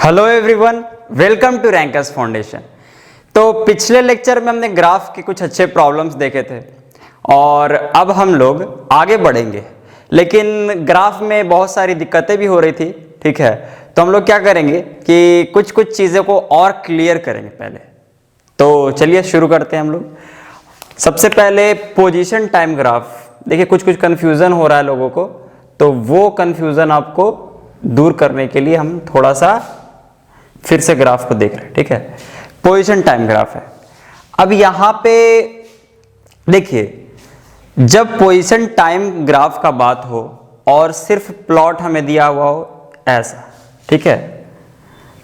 Hello everyone, welcome to Rankers Foundation. तो पिछले lecture में हमने ग्राफ के कुछ अच्छे प्रॉब्लम्स देखे थे और अब हम लोग आगे बढ़ेंगे, लेकिन ग्राफ में बहुत सारी दिक्कतें भी हो रही थी। ठीक है, तो हम लोग क्या करेंगे कि कुछ कुछ चीज़ों को और क्लियर करेंगे पहले। तो चलिए शुरू करते हैं हम लोग। सबसे पहले पोजीशन टाइम ग्राफ। देखिए कुछ कुछ कन्फ्यूज़न हो रहा है लोगों को, तो वो कन्फ्यूज़न आपको दूर करने के लिए हम थोड़ा सा फिर से ग्राफ को देख रहे हैं। ठीक है, पोजीशन टाइम ग्राफ है। अब यहां पे देखिए, जब पोजीशन टाइम ग्राफ का बात हो और सिर्फ प्लॉट हमें दिया हुआ हो ऐसा, ठीक है,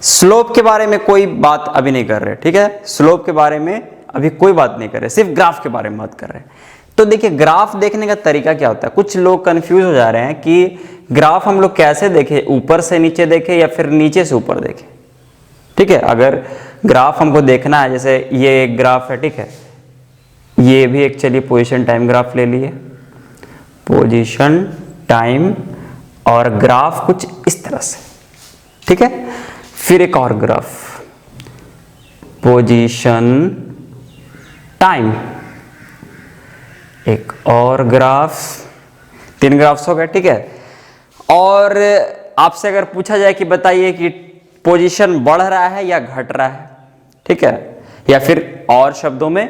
स्लोप के बारे में कोई बात अभी नहीं कर रहे। ठीक है, स्लोप के बारे में अभी कोई बात नहीं कर रहे, सिर्फ ग्राफ के बारे में बात कर रहे हैं। तो देखिए ग्राफ देखने का तरीका क्या होता है। कुछ लोग कंफ्यूज हो जा रहे हैं कि ग्राफ हम लोग कैसे देखें, ऊपर से नीचे देखें या फिर नीचे से ऊपर देखें। ठीक है, अगर ग्राफ हमको देखना है, जैसे ये एक ग्राफ है, ठीक है, ये भी एक, चलिए पोजीशन टाइम ग्राफ ले लिए, पोजीशन टाइम और ग्राफ कुछ इस तरह से। ठीक है, फिर एक और ग्राफ, पोजीशन टाइम, एक और ग्राफ, 3 ग्राफ्स हो गए। ठीक है, और आपसे अगर पूछा जाए कि बताइए कि पोजीशन बढ़ रहा है या घट रहा है, ठीक है, या फिर और शब्दों में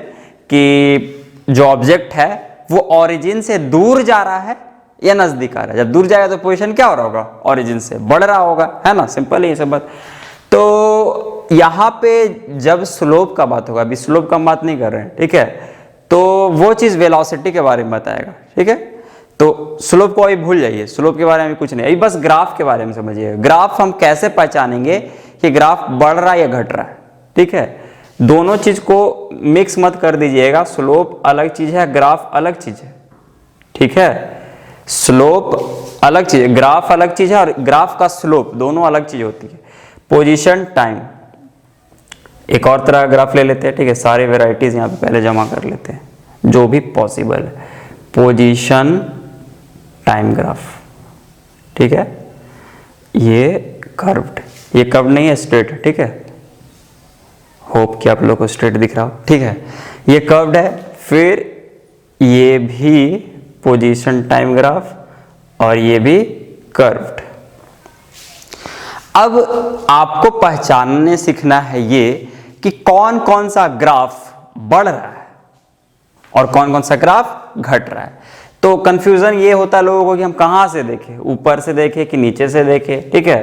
कि जो ऑब्जेक्ट है वो ओरिजिन से दूर जा रहा है या नजदीक आ रहा है। जब दूर जाएगा तो पोजीशन क्या हो रहा होगा, ओरिजिन से बढ़ रहा होगा, है ना, सिंपल है ये सब बात। तो यहाँ पे जब स्लोप का बात होगा, अभी स्लोप का हम बात नहीं कर रहे हैं, ठीक है, तो वो चीज वेलोसिटी के बारे में बताएगा। ठीक है, तो स्लोप को अभी भूल जाइए, स्लोप के बारे में कुछ नहीं, अभी बस ग्राफ के बारे में समझिए। ग्राफ हम कैसे पहचानेंगे कि ग्राफ बढ़ रहा है या घट रहा है। ठीक है, दोनों चीज को मिक्स मत कर दीजिएगा, स्लोप अलग चीज है, ग्राफ अलग चीज है। ठीक है, स्लोप अलग चीज है, ग्राफ अलग चीज है, और ग्राफ का स्लोप दोनों अलग चीज होती है। पोजीशन टाइम, एक और तरह का ग्राफ ले लेते हैं। ठीक है, सारे वेराइटीज यहाँ पे पहले जमा कर लेते हैं जो भी पॉसिबल है। पोजीशन टाइम ग्राफ, ठीक है, ये कर्व्ड, ये कर्व नहीं है, स्ट्रेट है। ठीक है, होप कि आप लोग को स्ट्रेट दिख रहा हो। ठीक है, ये कर्व्ड है। फिर ये भी पोजीशन टाइम ग्राफ और ये भी कर्व्ड। अब आपको पहचानने सीखना है ये कि कौन कौन सा ग्राफ बढ़ रहा है और कौन कौन सा ग्राफ घट रहा है। तो कंफ्यूजन ये होता है लोगों को कि हम कहां से देखें, ऊपर से देखें कि नीचे से देखें। ठीक है,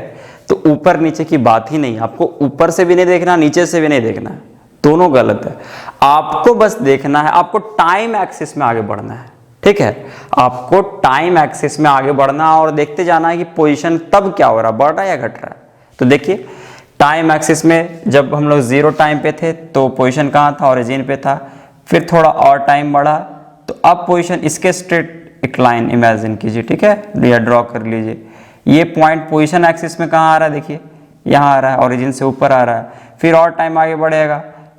तो ऊपर नीचे की बात ही नहीं, आपको ऊपर से भी नहीं देखना, नीचे से भी नहीं देखना है, दोनों गलत है। आपको बस देखना है, आपको टाइम एक्सिस में आगे बढ़ना है। ठीक है, आपको टाइम एक्सिस में आगे बढ़ना और देखते जाना है कि पोजीशन तब क्या हो रहा है, बढ़ रहा है या घट रहा है। तो देखिए टाइम एक्सिस में जब हम लोग 0 टाइम पे थे तो पोजीशन कहाँ था, ओरिजिन पे था। फिर थोड़ा और टाइम बढ़ा तो अब पोजीशन, इसके स्ट्रेट एक लाइन इमेजिन कीजिए। ठीक है, या ड्रॉ कर लीजिए। ये पॉइंट पोजीशन एक्सिस में कहाँ आ रहा है, देखिए यहाँ आ रहा है, ओरिजिन से ऊपर आ रहा है। फिर और टाइम आगे बढ़ेगा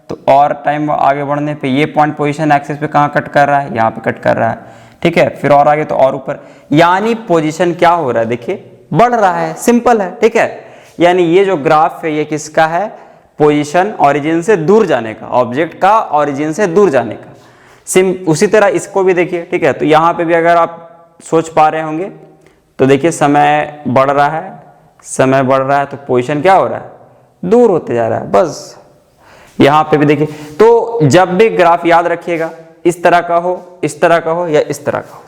तो और टाइम आगे बढ़ने पे ये पॉइंट पोजीशन एक्सिस पे कहाँ कट कर रहा है, यहाँ पे कट कर रहा है। ठीक है, फिर और आगे तो और ऊपर, यानी पोजीशन क्या हो रहा है, देखिए बढ़ रहा है, सिंपल है। ठीक है, यानी ये जो ग्राफ है ये किसका है, पोजीशन ओरिजिन से दूर जाने का, ऑब्जेक्ट का ओरिजिन से दूर जाने का। उसी तरह इसको भी देखिए। ठीक है, तो यहाँ पे भी अगर आप सोच पा रहे होंगे तो देखिए समय बढ़ रहा है, समय बढ़ रहा है तो पोजीशन क्या हो रहा है, दूर होते जा रहा है। बस यहाँ पे भी देखिए, तो जब भी ग्राफ याद रखिएगा, इस तरह का हो, इस तरह का हो या इस तरह का हो,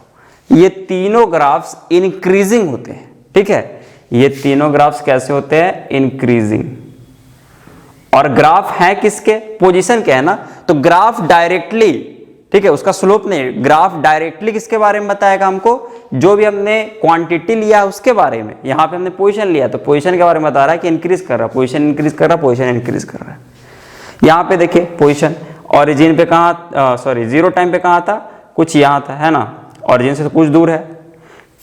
ये तीनों ग्राफ्स इंक्रीजिंग होते हैं। ठीक है, ये तीनों ग्राफ्स कैसे होते हैं, इंक्रीजिंग। और ग्राफ है किसके, पोजीशन के है ना, तो ग्राफ डायरेक्टली, ठीक है, उसका स्लोप नहीं, ग्राफ डायरेक्टली किसके बारे में बताएगा हमको, जो भी हमने क्वांटिटी लिया उसके बारे में। यहाँ पे हमने पोजीशन लिया तो पोजीशन के बारे में बता रहा है कि इंक्रीज कर रहा है, पोजीशन इंक्रीज कर रहा है, पोजीशन इंक्रीज कर रहा है। यहाँ पे देखिए पोजीशन ओरिजिन पे कहाँ, सॉरी 0 टाइम पे कहाँ था, कुछ यहाँ था, है ना, ओरिजिन से तो कुछ दूर है।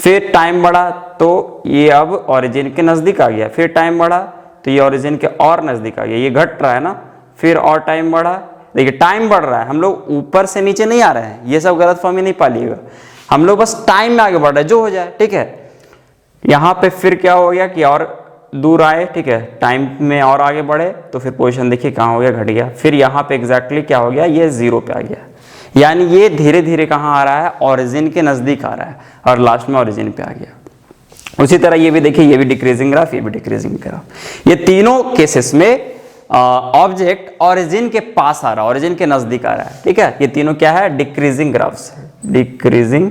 फिर टाइम बढ़ा तो ये अब ओरिजिन के नजदीक आ गया, फिर टाइम बढ़ा तो ये ओरिजिन के और नजदीक आ गया, ये घट रहा है ना। फिर और टाइम बढ़ा, देखिए टाइम बढ़ रहा है, हम लोग ऊपर से नीचे नहीं आ रहे हैं, ये सब गलतफहमी नहीं पालिएगा, हम लोग बस टाइम में आगे बढ़ रहे हैं, जो हो जाए। ठीक है, यहाँ पे फिर क्या हो गया कि और दूर आए, ठीक है, टाइम में और आगे बढ़े तो फिर पोजीशन देखिए कहाँ हो गया, घट गया, फिर यहाँ पे एग्जैक्टली क्या हो गया, ये 0 पे आ गया। यानी ये धीरे धीरे कहाँ आ रहा है, ओरिजिन के नज़दीक आ रहा है और लास्ट में ओरिजिन पे आ गया। उसी तरह ये भी देखिए, ये भी डिक्रीजिंग ग्राफ, ये भी डिक्रीजिंग ग्राफ। ये तीनों केसेस में ऑब्जेक्ट ओरिजिन के पास आ रहा है, ओरिजिन के नज़दीक आ रहा है, ठीक है। ये तीनों क्या है, डिक्रीजिंग ग्राफ्स, डिक्रीजिंग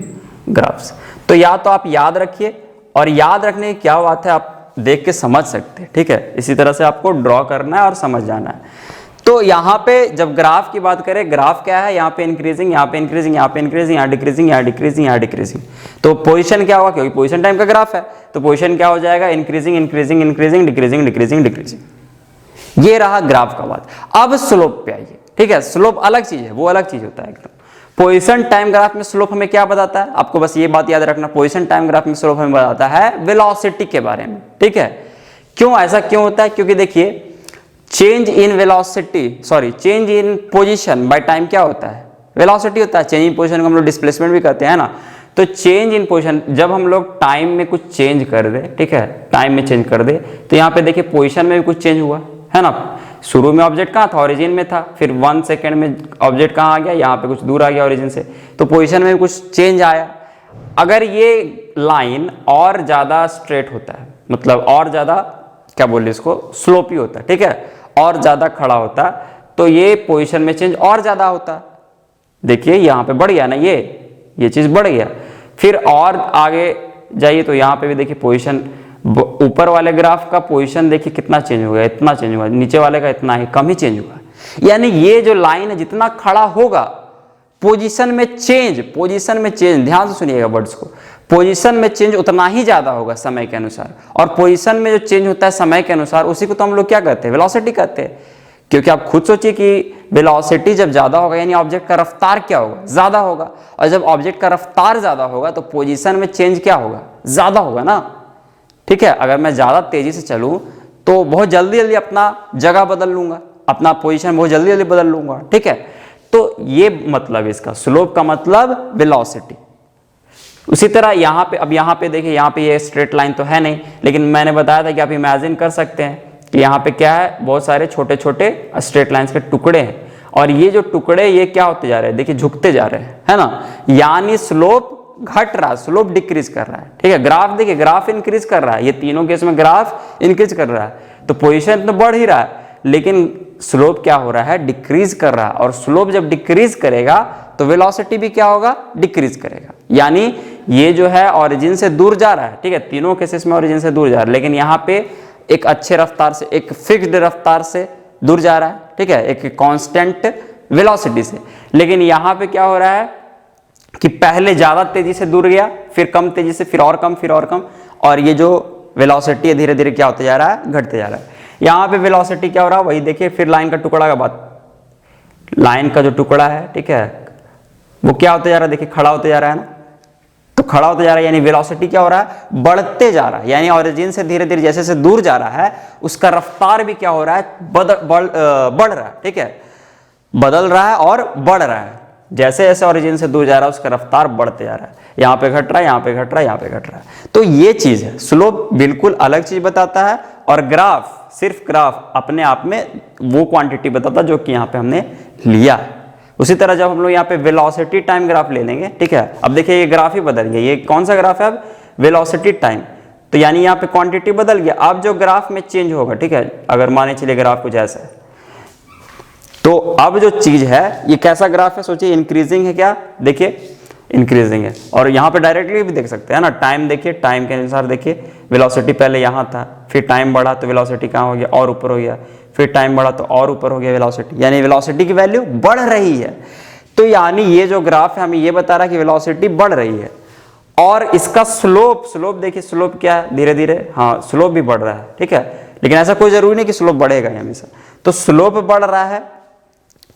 ग्राफ्स। तो या तो आप याद रखिए, और याद रखने की क्या बात है, आप देख के समझ सकते हैं, ठीक है। इसी तरह से आपको ड्रॉ करना है और समझ जाना है। तो यहाँ पे जब ग्राफ की बात करें, ग्राफ क्या है, यहाँ पे इंक्रीजिंग, यहाँ पे इंक्रीजिंग, यहाँ पे इंक्रीजिंग, यहाँ डिक्रीजिंग, यहाँ डिक्रीजिंग, यहाँ डिक्रीजिंग। तो पोजीशन क्या होगा, क्योंकि पोजीशन टाइम का ग्राफ है तो पोजीशन क्या हो जाएगा, increasing increasing increasing, decreasing decreasing decreasing. ये रहा ग्राफ का बात। अब स्लोप पे आइए, ठीक है। स्लोप अलग चीज है, वो अलग चीज होता है एकदम। पोजीशन टाइम ग्राफ में स्लोप हमें क्या बताता है, आपको बस ये बात याद रखना, पोजीशन टाइम ग्राफ में स्लोप हमें बताता है वेलोसिटी के बारे में, ठीक है। क्यों ऐसा क्यों होता है, क्योंकि देखिए change in velocity, sorry change in position by time क्या होता है, वेलोसिटी होता है। चेंज इन पोजीशन को हम लोग डिस्प्लेसमेंट भी कहते हैं ना। तो चेंज इन पोजीशन, जब हम लोग टाइम में कुछ चेंज कर दे, ठीक है, टाइम में चेंज कर दे, तो यहाँ पे देखिए पोजीशन में भी कुछ चेंज हुआ है ना। शुरू में ऑब्जेक्ट कहाँ था, ओरिजिन में था, फिर 1 सेकेंड में ऑब्जेक्ट कहाँ आ गया, यहाँ पे कुछ दूर आ गया ओरिजिन से, तो पोजीशन में भी कुछ चेंज आया। अगर ये लाइन और ज्यादा स्ट्रेट होता है, मतलब और ज्यादा क्या बोले इसको, स्लोपी होता है, ठीक है, और ज्यादा खड़ा होता, तो ये पोजीशन में चेंज और ज्यादा होता। देखिए यहाँ पे बढ़ गया ना, ये चीज बढ़ गया। फिर और आगे जाइए तो यहाँ पे भी देखिए पोजीशन, ऊपर वाले ग्राफ का पोजीशन देखिए कितना चेंज हो गया, इतना चेंज हुआ, नीचे वाले का इतना ही कम ही चेंज हुआ। यानी ये जो लाइन है जितना खड़ा होगा, पोजीशन में चेंज, ध्यान से सुनिएगा वर्ड्स को, पोजीशन में चेंज उतना ही ज्यादा होगा समय के अनुसार। और पोजीशन में जो चेंज होता है समय के अनुसार, उसी को तो हम लोग क्या कहते हैं, वेलोसिटी कहते हैं। क्योंकि आप खुद सोचिए कि वेलोसिटी जब ज्यादा होगा यानी ऑब्जेक्ट का रफ्तार क्या होगा, ज्यादा होगा। और जब ऑब्जेक्ट का रफ्तार ज्यादा होगा तो पोजीशन में चेंज क्या होगा, ज्यादा होगा ना, ठीक है। अगर मैं ज्यादा तेजी से चलूं तो बहुत जल्दी जल्दी अपना जगह बदल लूंगा, अपना पोजीशन बहुत जल्दी जल्दी बदल लूंगा, ठीक है। तो ये मतलब इसका, स्लोप का मतलब वेलोसिटी। उसी तरह यहाँ पे, अब यहाँ पे देखिए, यहाँ पे ये स्ट्रेट लाइन तो है नहीं, लेकिन मैंने बताया था कि आप इमेजिन कर सकते हैं कि यहाँ पे क्या है, बहुत सारे छोटे छोटे स्ट्रेट लाइंस के टुकड़े हैं, और ये जो टुकड़े ये क्या होते जा रहे हैं, देखिए झुकते जा रहे हैं, है ना। यानी स्लोप घट रहा है, स्लोप डिक्रीज कर रहा है, ठीक है। ग्राफ देखिए, ग्राफ इंक्रीज कर रहा है, ये तीनों केस में ग्राफ इंक्रीज कर रहा है। तो पोजीशन तो बढ़ ही रहा है, लेकिन स्लोप क्या हो रहा है, डिक्रीज कर रहा है। और स्लोप जब डिक्रीज करेगा तो वेलोसिटी भी क्या होगा, डिक्रीज करेगा। यानी ये जो है ओरिजिन से दूर जा रहा है, ठीक है, तीनों केसेस में ओरिजिन से दूर जा रहा है, लेकिन यहाँ पे एक अच्छे रफ्तार से, एक फिक्स्ड रफ्तार से दूर जा रहा है, ठीक है, एक कांस्टेंट वेलोसिटी से। लेकिन यहाँ पे क्या हो रहा है कि पहले ज्यादा तेजी से दूर गया, फिर कम तेजी से, फिर और कम, फिर और कम, और ये जो वेलोसिटी है धीरे धीरे क्या होते जा रहा है, घटते जा रहा है। यहाँ पे वेलोसिटी क्या हो रहा है, वही देखिए, फिर लाइन का टुकड़ा का बात, लाइन का जो टुकड़ा है, ठीक है, वो क्या होते जा रहा है, देखिए खड़ा होते जा रहा है ना। तो खड़ा होते जा रहा है यानी वेलोसिटी क्या हो रहा है, बढ़ते जा रहा है। यानी ओरिजिन से धीरे धीरे जैसे जैसे दूर जा रहा है, उसका रफ्तार भी क्या हो रहा है, बढ़ रहा है, ठीक है, बदल रहा है और बढ़ रहा है। जैसे जैसे ओरिजिन से दूर जा रहा है उसका रफ्तार बढ़ते जा रहा है, यहाँ पे घट रहा है, यहाँ पे घट रहा है, यहाँ पे घट रहा है। तो ये चीज है, स्लोप बिल्कुल अलग चीज बताता है, और ग्राफ, सिर्फ ग्राफ अपने आप में वो क्वांटिटी बताता है जो कि यहाँ पे हमने लिया है। उसी तरह जब हम लोग यहाँ पे वेलोसिटी टाइम ग्राफ ले लेंगे, ठीक है, अब देखिए ये ग्राफ ही बदल गया, ये कौन सा ग्राफ है अब, वेलोसिटी टाइम। तो यानी यहाँ पे क्वांटिटी बदल गया। अब जो ग्राफ में चेंज होगा, ठीक है, अगर माने चलिए ग्राफ कुछ ऐसा है, तो अब जो चीज है ये कैसा ग्राफ है, सोचिए इंक्रीजिंग है, क्या देखिए इंक्रीजिंग है। और यहाँ पे डायरेक्टली भी देख सकते हैं ना, टाइम देखिए, टाइम के अनुसार देखिए वेलोसिटी पहले यहाँ था, फिर टाइम बढ़ा तो वेलोसिटी कहाँ हो गया, और ऊपर हो गया, फिर टाइम बढ़ा तो और ऊपर हो गया वेलोसिटी, यानी वेलोसिटी की वैल्यू बढ़ रही है। तो यानी ये जो ग्राफ है हमें ये बता रहा है कि वेलोसिटी बढ़ रही है। और इसका स्लोप देखिए, स्लोप क्या है, धीरे धीरे, हाँ स्लोप भी बढ़ रहा है, ठीक है, लेकिन ऐसा कोई जरूरी नहीं कि स्लोप बढ़ेगा हमेशा। तो स्लोप बढ़ रहा है,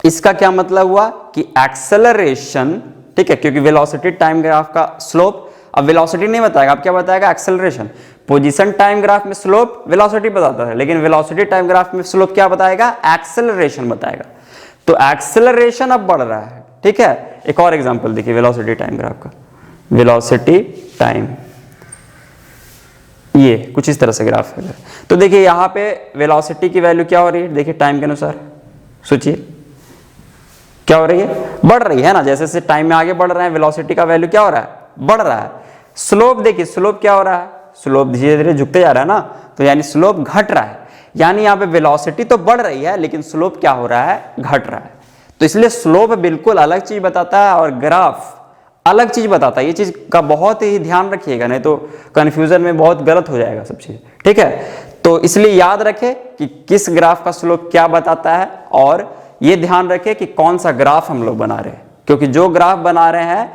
इसका क्या मतलब हुआ कि एक्सेलरेशन, ठीक है, क्योंकि वेलोसिटी टाइम ग्राफ का स्लोप, अब वेलोसिटी नहीं बताएगा, अब क्या बताएगा, एक्सेलरेशन। पोजीशन टाइम ग्राफ में स्लोप वेलोसिटी बताता है, लेकिन वेलोसिटी टाइम ग्राफ में स्लोप क्या बताएगा, एक्सेलरेशन बताएगा। तो एक्सेलरेशन अब बढ़ रहा है, ठीक है। एक और एग्जांपल देखिए वेलोसिटी टाइम ग्राफ का, वेलोसिटी टाइम ये कुछ इस तरह से ग्राफ है। तो देखिए यहाँ पे वेलोसिटी की वैल्यू क्या हो रही है, देखिए टाइम के अनुसार सोचिए क्या हो रही है, बढ़ रही है ना। जैसे जैसे टाइम में आगे बढ़ रहे हैं वेलोसिटी का वैल्यू क्या हो रहा है, बढ़ रहा है। स्लोप देखिए, स्लोप क्या हो रहा है, स्लोप धीरे धीरे झुकते जा रहा है ना, तो यानी स्लोप घट रहा है। यानी यहाँ पे वेलोसिटी तो बढ़ रही है लेकिन स्लोप क्या हो रहा है, घट रहा है। तो इसलिए स्लोप बिल्कुल अलग चीज बताता है और ग्राफ अलग चीज बताता है। ये चीज का बहुत ही ध्यान रखिएगा, नहीं तो कंफ्यूजन में बहुत गलत हो जाएगा सब चीज, ठीक है। तो इसलिए याद रखें कि किस ग्राफ का स्लोप क्या बताता है, और ये ध्यान रखें कि कौन सा ग्राफ हम लोग बना रहे हैं, क्योंकि जो ग्राफ बना रहे हैं,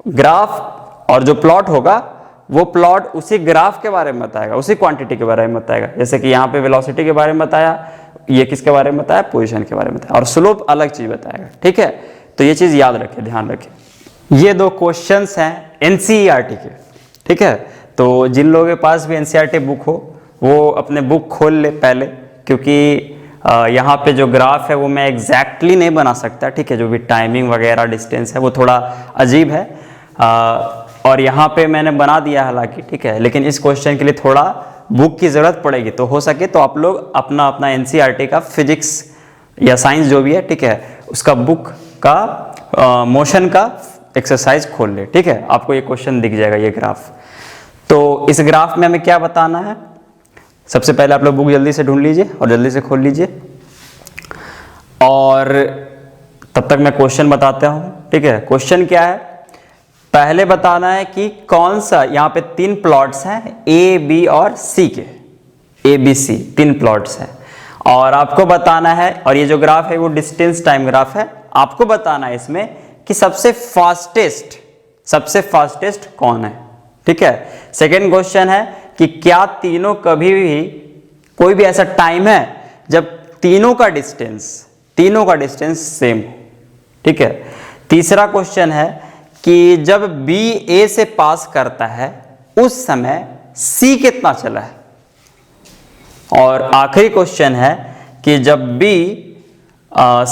ग्राफ और जो प्लॉट होगा वो प्लॉट उसी ग्राफ के बारे में बताएगा, उसी क्वांटिटी के बारे में बताएगा। जैसे कि यहाँ पे वेलोसिटी के बारे में बताया, ये किसके बारे में बताया, पोजीशन के बारे में बताया, और स्लोप अलग चीज बताएगा, ठीक है। तो ये चीज याद रखें, ध्यान रखें। ये दो क्वेश्चंस हैं एनसीईआरटी के, ठीक है। तो जिन लोगों के पास भी एनसीईआरटी बुक हो वो अपने बुक खोल ले पहले, क्योंकि यहाँ पे जो ग्राफ है वो मैं एग्जैक्टली नहीं बना सकता, ठीक है। जो भी टाइमिंग वगैरह डिस्टेंस है वो थोड़ा अजीब है, और यहाँ पे मैंने बना दिया हालांकि, ठीक है। लेकिन इस क्वेश्चन के लिए थोड़ा बुक की ज़रूरत पड़ेगी। तो हो सके तो आप लोग अपना अपना एनसीईआरटी का फिजिक्स या साइंस जो भी है, ठीक है, उसका बुक का मोशन का एक्सरसाइज खोल ले, ठीक है। आपको ये क्वेश्चन दिख जाएगा, ये ग्राफ। तो इस ग्राफ में हमें क्या बताना है, सबसे पहले आप लोग बुक जल्दी से ढूंढ लीजिए और जल्दी से खोल लीजिए, और तब तक मैं क्वेश्चन बताता हूँ, ठीक है। क्वेश्चन क्या है, पहले बताना है कि कौन सा, यहाँ पे 3 प्लॉट्स हैं ए बी और सी के, ए बी सी 3 प्लॉट्स हैं, और आपको बताना है, और ये जो ग्राफ है वो डिस्टेंस टाइम ग्राफ है। आपको बताना है इसमें कि सबसे फास्टेस्ट कौन है, ठीक है। सेकेंड क्वेश्चन है कि क्या तीनों कभी भी कोई भी ऐसा टाइम है जब तीनों का डिस्टेंस सेम हो, ठीक है। तीसरा क्वेश्चन है कि जब B A से पास करता है उस समय C कितना चला है, और आखिरी क्वेश्चन है कि जब B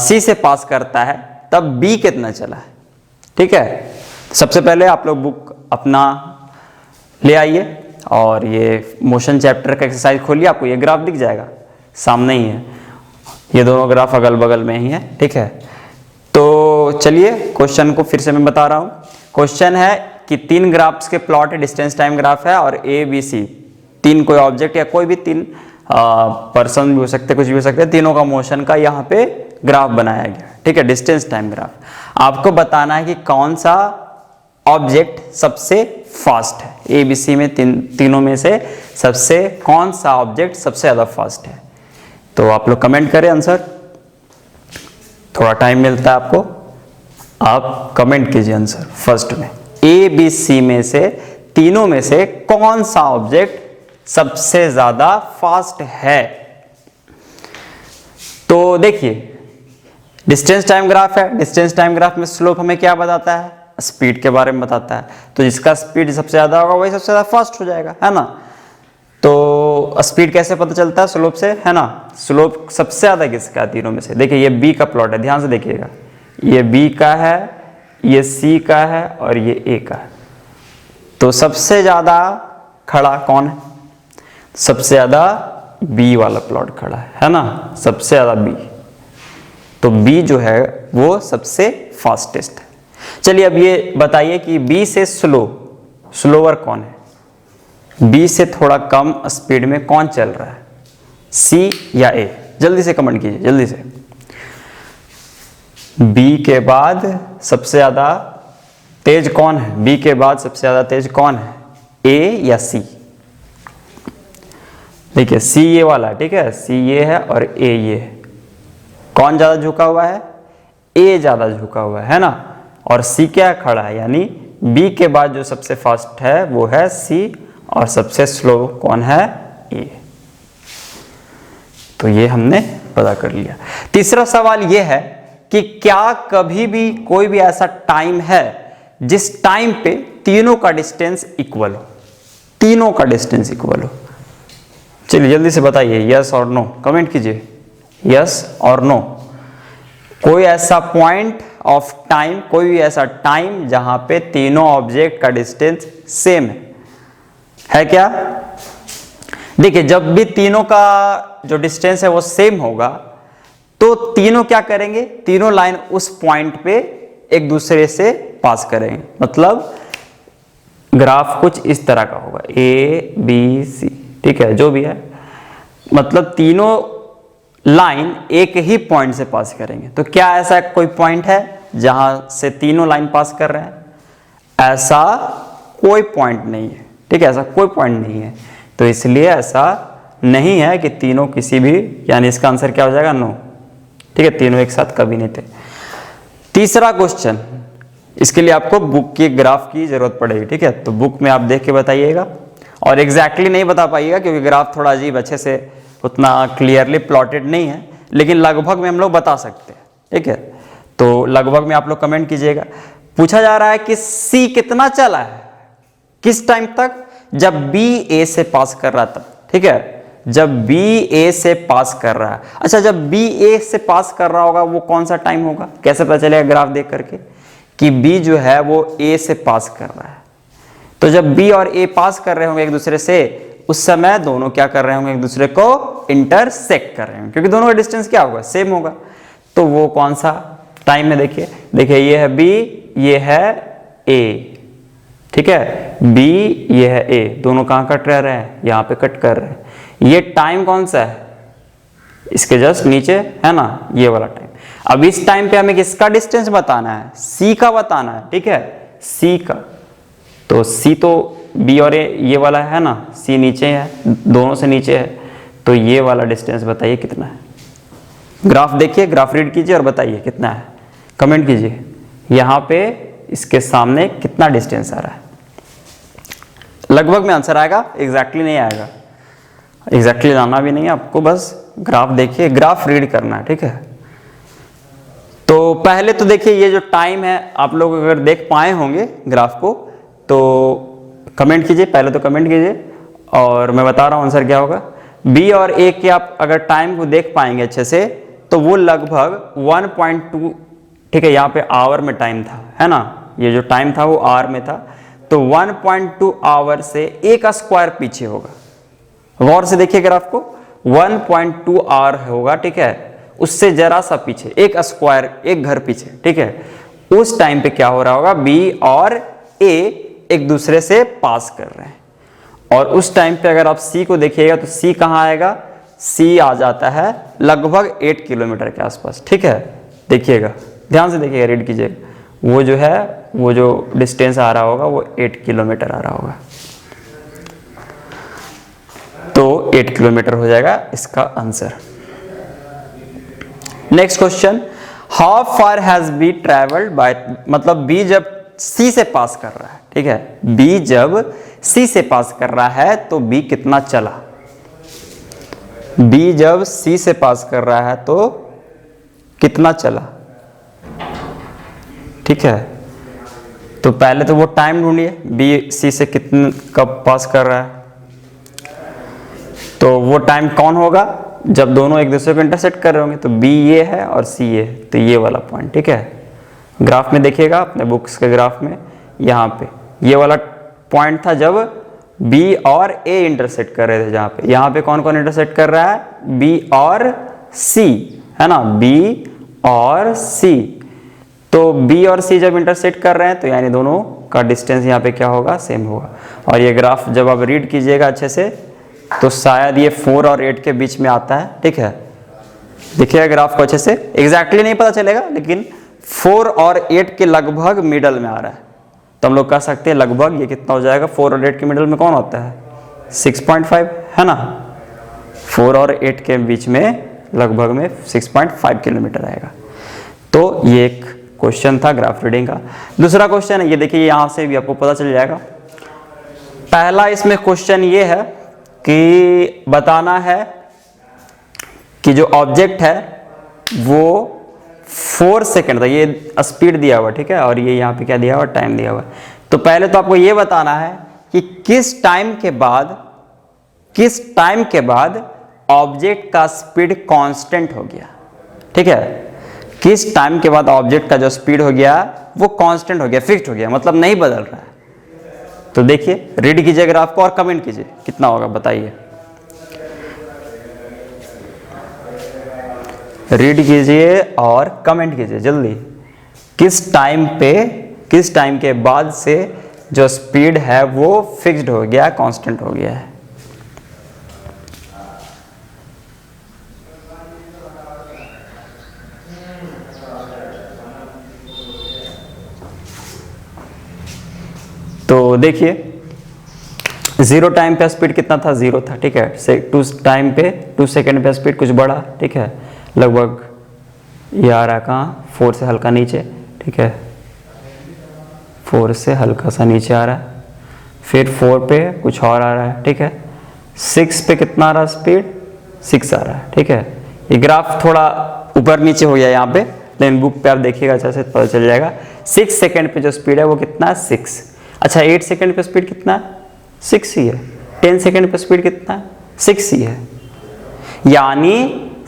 C से पास करता है तब B कितना चला है, ठीक है। सबसे पहले आप लोग बुक अपना ले आइए और ये मोशन चैप्टर का एक्सरसाइज खोलिए, आपको ये ग्राफ दिख जाएगा, सामने ही है, ये दोनों ग्राफ अगल बगल में ही है, ठीक है। तो चलिए क्वेश्चन को फिर से मैं बता रहा हूँ। क्वेश्चन है कि 3 ग्राफ्स के प्लॉट है, डिस्टेंस टाइम ग्राफ है, और ए बी सी 3 कोई ऑब्जेक्ट या कोई भी 3 पर्सन भी हो सकते, कुछ भी हो सकते हैं, तीनों का मोशन का यहाँ पे ग्राफ बनाया गया, ठीक है, डिस्टेंस टाइम ग्राफ। आपको बताना है कि कौन सा ऑब्जेक्ट सबसे फास्ट है, ए बी सी में तीनों में से सबसे कौन सा ऑब्जेक्ट सबसे ज्यादा फास्ट है। तो आप लोग कमेंट करें आंसर, थोड़ा टाइम मिलता है आपको, आप कमेंट कीजिए आंसर फर्स्ट में। ए बी सी में से तीनों में से कौन सा ऑब्जेक्ट सबसे ज्यादा फास्ट है। तो देखिए डिस्टेंस टाइम ग्राफ है, डिस्टेंस टाइम ग्राफ में स्लोप हमें क्या बताता है, स्पीड के बारे में बताता है। तो जिसका स्पीड सबसे ज्यादा होगा वही सबसे ज्यादा फास्ट हो जाएगा, है ना। तो स्पीड कैसे पता चलता है, स्लोप से, है ना। स्लोप सबसे ज्यादा किसका है तीनों में से, देखिए ये बी का प्लॉट है, ध्यान से देखिएगा, ये बी का है, ये सी का है और ये ए का है। तो सबसे ज्यादा खड़ा कौन है, सबसे ज्यादा बी वाला प्लॉट खड़ा है ना, सबसे ज्यादा बी। तो बी जो है वो सबसे फास्टेस्ट है। चलिए अब ये बताइए कि बी से स्लोअर कौन है, बी से थोड़ा कम स्पीड में कौन चल रहा है, सी या ए। जल्दी से कमेंट कीजिए, जल्दी से। बी के बाद सबसे ज्यादा तेज कौन है, बी के बाद सबसे ज्यादा तेज कौन है, ए या सी। देखिए सी ये वाला, ठीक है, सी ये है और ए ये है। कौन ज्यादा झुका हुआ है, ए ज्यादा झुका हुआ है ना, और सी क्या खड़ा है, यानी बी के बाद जो सबसे फास्ट है वो है सी, और सबसे स्लो कौन है, ए। तो ये हमने पता कर लिया। तीसरा सवाल ये है कि क्या कभी भी कोई भी ऐसा टाइम है जिस टाइम पे तीनों का डिस्टेंस इक्वल हो, तीनों का डिस्टेंस इक्वल हो। चलिए जल्दी से बताइए, यस और नो, कमेंट कीजिए यस और नो। कोई ऐसा पॉइंट ऑफ टाइम, कोई भी ऐसा टाइम जहां पे तीनों ऑब्जेक्ट का डिस्टेंस सेम है क्या, देखिए जब भी तीनों का जो डिस्टेंस है वो सेम होगा तो तीनों क्या करेंगे, तीनों लाइन उस पॉइंट पे एक दूसरे से पास करेंगे। मतलब ग्राफ कुछ इस तरह का होगा, ए बी सी, ठीक है, जो भी है, मतलब तीनों लाइन एक ही पॉइंट से पास करेंगे। तो क्या ऐसा कोई पॉइंट है जहां से तीनों लाइन पास कर रहे हैं? ऐसा कोई पॉइंट नहीं है, ठीक है, ऐसा कोई पॉइंट नहीं है। तो इसलिए ऐसा नहीं है कि तीनों किसी भी, यानी इसका आंसर क्या हो जाएगा, नो, ठीक है, तीनों एक साथ कभी नहीं थे। तीसरा क्वेश्चन, इसके लिए आपको बुक के ग्राफ की जरूरत पड़ेगी, ठीक है, तो बुक में आप देख के बताइएगा और एग्जैक्टली नहीं बता पाइएगा क्योंकि ग्राफ थोड़ा अजीब, अच्छे से उतना क्लियरली प्लॉटेड नहीं है, लेकिन लगभग में हम लोग बता सकते हैं, ठीक है। तो लगभग में आप लोग कमेंट कीजिएगा। पूछा जा रहा है कि सी कितना चला है, किस टाइम तक, जब बी ए से पास कर रहा था, ठीक है, जब बी ए से पास कर रहा है। अच्छा, जब बी ए से पास कर रहा होगा वो कौन सा टाइम होगा, कैसे पता चलेगा ग्राफ देख करके कि बी जो है वो ए से पास कर रहा है? तो जब बी और ए पास कर रहे होंगे एक दूसरे से, उस समय दोनों क्या कर रहे होंगे, एक दूसरे को इंटरसेक्ट कर रहे होंगे, क्योंकि दोनों का डिस्टेंस क्या होगा, सेम होगा। तो वो कौन सा टाइम में, देखिए ये है बी, ये है ए, ठीक है, बी ये है ए, दोनों कहां कट रहे हैं, यहां पे कट कर रहे हैं। ये टाइम कौन सा है, इसके जस्ट नीचे है ना, ये वाला टाइम। अब इस टाइम पे हमें किसका डिस्टेंस बताना है, सी का बताना है, ठीक है, सी का। तो सी तो बी और ए ये वाला है ना, सी नीचे है, दोनों से नीचे है, तो ये वाला डिस्टेंस बताइए कितना है। ग्राफ देखिए, ग्राफ रीड कीजिए और बताइए कितना है, कमेंट कीजिए यहां पे इसके सामने कितना डिस्टेंस आ रहा है। लगभग में आंसर आएगा, एग्जैक्टली नहीं आएगा, एग्जैक्टली जाना भी नहीं है आपको, बस ग्राफ देखिए, ग्राफ रीड करना है, ठीक है। तो पहले तो देखिए ये जो टाइम है, आप लोग अगर देख पाए होंगे ग्राफ को तो कमेंट कीजिए, पहले तो कमेंट कीजिए और मैं बता रहा हूं आंसर क्या होगा। बी और ए के आप अगर टाइम को देख पाएंगे अच्छे से तो वो लगभग 1.2, ठीक है, यहाँ पे आवर में टाइम था, है ना, ये जो टाइम था वो आवर में था, तो 1.2 आवर से एक स्क्वायर पीछे होगा। गौर से देखिए ग्राफ को, 1.2 आवर होगा, ठीक है, उससे जरा सा पीछे एक स्क्वायर, एक घर पीछे, ठीक है, उस टाइम पे क्या हो रहा होगा, बी और ए एक दूसरे से पास कर रहे हैं। और उस टाइम पे अगर आप सी को देखिएगा तो सी कहां आएगा, सी आ जाता है लगभग 8 किलोमीटर के आसपास, ठीक है। देखिएगा, ध्यान से देखिएगा, रीड कीजिएगा, वो जो है, वो जो डिस्टेंस आ रहा होगा वो 8 किलोमीटर आ रहा होगा। तो 8 किलोमीटर हो जाएगा इसका answer. Next question, how far has B travelled by, मतलब बी जब सी से पास कर रहा है, ठीक है, बी जब सी से पास कर रहा है तो बी कितना चला, बी जब सी से पास कर रहा है तो कितना चला, ठीक है। तो पहले तो वो टाइम ढूंढिए, बी सी से कितने कब पास कर रहा है, तो वो टाइम कौन होगा, जब दोनों एक दूसरे को इंटरसेक्ट कर रहे होंगे। तो बी ये है और सी ये, तो ये वाला पॉइंट, ठीक है। ग्राफ में देखिएगा अपने बुक्स के ग्राफ में, यहाँ पे ये वाला पॉइंट था जब बी और ए इंटरसेक्ट कर रहे थे, जहाँ पे, यहाँ पे कौन कौन इंटरसेक्ट कर रहा है, बी और सी, है ना, बी और सी। तो बी और सी जब इंटरसेक्ट कर रहे हैं तो यानी दोनों का डिस्टेंस यहाँ पे क्या होगा, सेम होगा। और ये ग्राफ जब आप रीड कीजिएगा अच्छे से तो शायद ये 4 और 8 के बीच में आता है, ठीक है। देखिएगा ग्राफ को अच्छे से, एग्जैक्टली नहीं पता चलेगा लेकिन 4 और 8 के लगभग मिडल में आ रहा है, तो हम लोग कह सकते हैं लगभग ये कितना हो जाएगा, 4 और 8 के मिडल में कौन होता है, 6.5, है ना, 4 और 8 के बीच में लगभग में 6.5 किलोमीटर आएगा। तो ये एक क्वेश्चन था ग्राफ रीडिंग का। दूसरा क्वेश्चन है, ये देखिए, यहां से भी आपको पता चल जाएगा। पहला इसमें क्वेश्चन ये है कि बताना है कि जो ऑब्जेक्ट है वो 4 सेकेंड था, ये स्पीड दिया हुआ, ठीक है, और ये यहाँ पे क्या दिया हुआ, टाइम दिया हुआ। तो पहले तो आपको ये बताना है कि किस टाइम के बाद ऑब्जेक्ट का स्पीड कांस्टेंट हो गया, ठीक है, किस टाइम के बाद ऑब्जेक्ट का जो स्पीड हो गया वो कांस्टेंट हो गया, फिक्स्ड हो गया, मतलब नहीं बदल रहा है। तो देखिए, रीड कीजिए ग्राफ को और कमेंट कीजिए कितना होगा, बताइए। रीड कीजिए और कमेंट कीजिए जल्दी। किस टाइम के बाद से जो स्पीड है वो फिक्स्ड हो गया, कांस्टेंट हो गया है। तो देखिए 0 टाइम पे स्पीड कितना था, 0 था, ठीक है। 2 टाइम पे 2 सेकेंड पे स्पीड कुछ बढ़ा, ठीक है, लगभग ये आ रहा है कहाँ, 4 से हल्का नीचे, ठीक है, 4 से हल्का सा नीचे आ रहा है। फिर 4 पे कुछ और आ रहा है, ठीक है। 6 पे कितना आ रहा है स्पीड, 6 आ रहा है, ठीक है। ये ग्राफ थोड़ा ऊपर नीचे हो गया यहाँ पे, लेकिन बुक पे आप देखिएगा अच्छा से पता चल जाएगा। 6 सेकेंड पे जो स्पीड है वो कितना है, 6। अच्छा 8 सेकेंड पे स्पीड कितना है, 6 ही है। 10 सेकेंड पे स्पीड कितना है, 6 ही है। यानी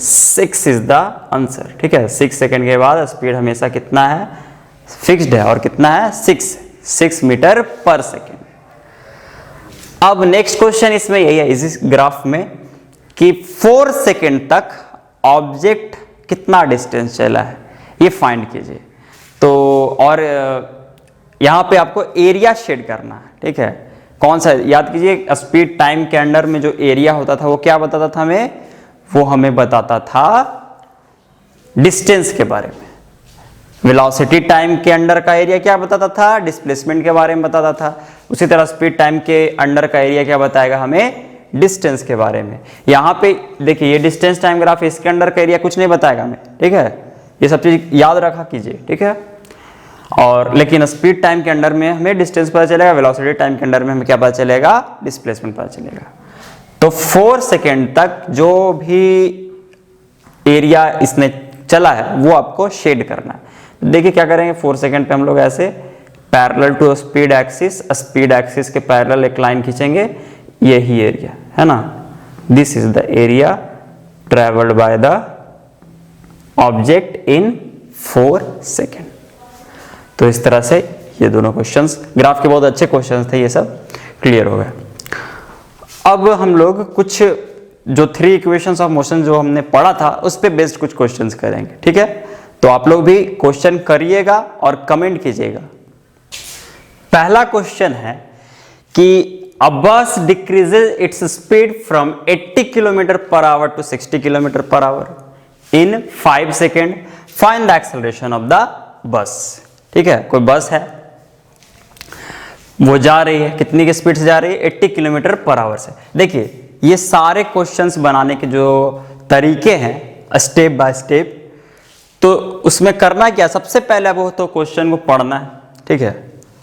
6 इज द आंसर, ठीक है। 6 सेकेंड के बाद स्पीड हमेशा कितना है, फिक्स्ड है, और कितना है, 6 मीटर पर सेकेंड। अब नेक्स्ट क्वेश्चन इसमें यही है इस ग्राफ में कि 4 सेकेंड तक ऑब्जेक्ट कितना डिस्टेंस चला है, ये फाइंड कीजिए। तो और यहां पे आपको एरिया शेड करना है, ठीक है। कौन सा, याद कीजिए स्पीड टाइम के अंडर में जो एरिया होता था वो क्या बताता था हमें, वो हमें बताता था डिस्टेंस के बारे में। वेलोसिटी टाइम के अंडर का एरिया क्या बताता था, डिस्प्लेसमेंट के बारे में बताता था। उसी तरह स्पीड टाइम के अंडर का एरिया क्या बताएगा हमें, डिस्टेंस के बारे में। यहां पे देखिए ये डिस्टेंस टाइम ग्राफ, इसके अंडर का एरिया कुछ नहीं बताएगा हमें, ठीक है। ये सब चीज याद रखा कीजिए, ठीक है। और लेकिन स्पीड टाइम के अंडर में हमें डिस्टेंस पता चलेगा, वेलोसिटी टाइम के अंडर में हमें क्या पता चलेगा, डिस्प्लेसमेंट पता चलेगा। तो 4 सेकेंड तक जो भी एरिया इसने चला है वो आपको शेड करना है। देखिए क्या करेंगे, 4 सेकेंड पे हम लोग ऐसे पैरेलल टू स्पीड एक्सिस के पैरेलल एक लाइन खींचेंगे, यही एरिया है ना, this is the area travelled by the object in 4 second. तो इस तरह से ये दोनों क्वेश्चंस, ग्राफ के बहुत अच्छे क्वेश्चंस थे, ये सब क्लियर हो गए। अब हम लोग कुछ जो 3 इक्वेशंस ऑफ मोशन जो हमने पढ़ा था उस पे बेस्ड कुछ क्वेश्चंस करेंगे, ठीक है। तो आप लोग भी क्वेश्चन करिएगा और कमेंट कीजिएगा। पहला क्वेश्चन है कि a bus decreases its speed from 80 km per hour to 60 km per hour in 5 seconds. Find the acceleration of the bus. ठीक है, कोई बस है, वो जा रही है, कितनी की स्पीड से जा रही है, 80 किलोमीटर पर आवर से। देखिए ये सारे क्वेश्चंस बनाने के जो तरीके हैं स्टेप बाय स्टेप, तो उसमें करना क्या, सबसे पहले वो तो क्वेश्चन को पढ़ना है, ठीक है।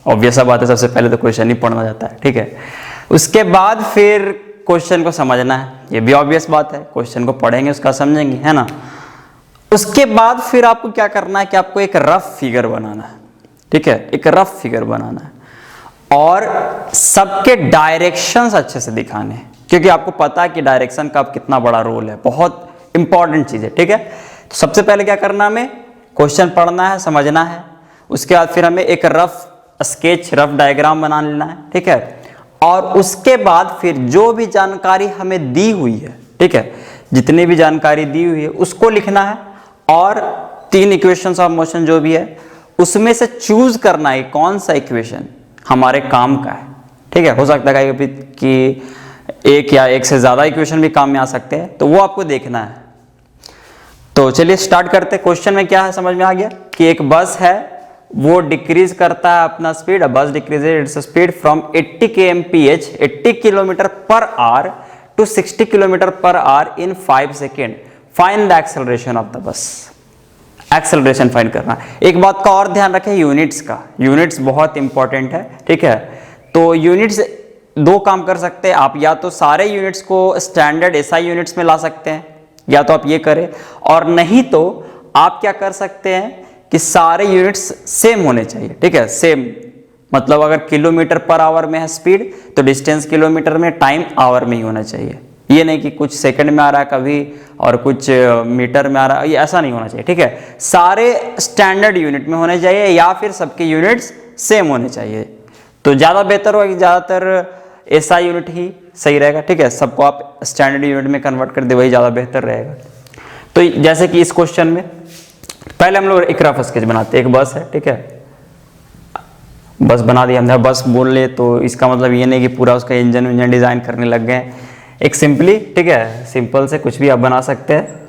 ऑब्वियस बात है, सबसे पहले तो क्वेश्चन ही पढ़ना जाता है, ठीक है। उसके बाद फिर क्वेश्चन को समझना है, ये भी ऑब्वियस बात है, क्वेश्चन को पढ़ेंगे उसका समझेंगे, है ना। उसके बाद फिर आपको क्या करना है कि आपको एक रफ फिगर बनाना है, ठीक है, एक रफ फिगर बनाना है और सबके डायरेक्शंस अच्छे से दिखाने हैं, क्योंकि आपको पता है कि डायरेक्शन का कितना बड़ा रोल है, बहुत इंपॉर्टेंट चीज है, ठीक है। तो सबसे पहले क्या करना है, हमें क्वेश्चन पढ़ना है, समझना है। उसके बाद फिर हमें एक रफ स्केच, रफ डायग्राम बना लेना है, ठीक है। और उसके बाद फिर जो भी जानकारी हमें दी हुई है, ठीक है, जितनी भी जानकारी दी हुई है उसको लिखना है और 3 इक्वेशंस ऑफ मोशन जो भी है उसमें से चूज करना है कौन सा इक्वेशन हमारे काम का है, ठीक है। हो सकता है कि एक या एक से ज्यादा इक्वेशन भी काम में आ सकते हैं, तो वो आपको देखना है। तो चलिए स्टार्ट करते हैं। क्वेश्चन में क्या है, समझ में आ गया कि एक बस है, वो डिक्रीज करता है अपना speed, bus decreases its speed from 80 kmph 80 kilometre per hour to 60 kilometre per hour in 5 second. Find the acceleration of the bus. Acceleration find करना। एक बात का और ध्यान रखें, यूनिट्स का, यूनिट्स बहुत इंपॉर्टेंट है, ठीक है। तो यूनिट्स 2 काम कर सकते हैं आप, या तो सारे यूनिट्स को स्टैंडर्ड एसआई यूनिट्स में ला सकते हैं, या तो आप ये करें, और नहीं तो आप क्या कर सकते हैं कि सारे यूनिट्स सेम होने चाहिए, ठीक है। सेम मतलब अगर किलोमीटर पर आवर में है स्पीड तो डिस्टेंस किलोमीटर में, टाइम आवर में ही होना चाहिए। ये नहीं कि कुछ सेकंड में आ रहा है कभी और कुछ मीटर में आ रहा है, ये ऐसा नहीं होना चाहिए, ठीक है। सारे स्टैंडर्ड यूनिट में होने चाहिए या फिर सबके यूनिट्स सेम होने चाहिए, तो ज़्यादा बेहतर होगा कि ज़्यादातर एसआई यूनिट ही सही रहेगा, ठीक है। सबको आप स्टैंडर्ड यूनिट में कन्वर्ट कर दे, वही ज़्यादा बेहतर रहेगा। तो जैसे कि इस क्वेश्चन में पहले हम लोग एक रफ स्केच बनाते हैं। एक बस है, ठीक है, बस बना दिया हमने। बस बोल ले तो इसका मतलब ये नहीं कि पूरा उसका इंजन डिजाइन करने लग गए। एक सिंपली, ठीक है, सिंपल से कुछ भी आप बना सकते हैं।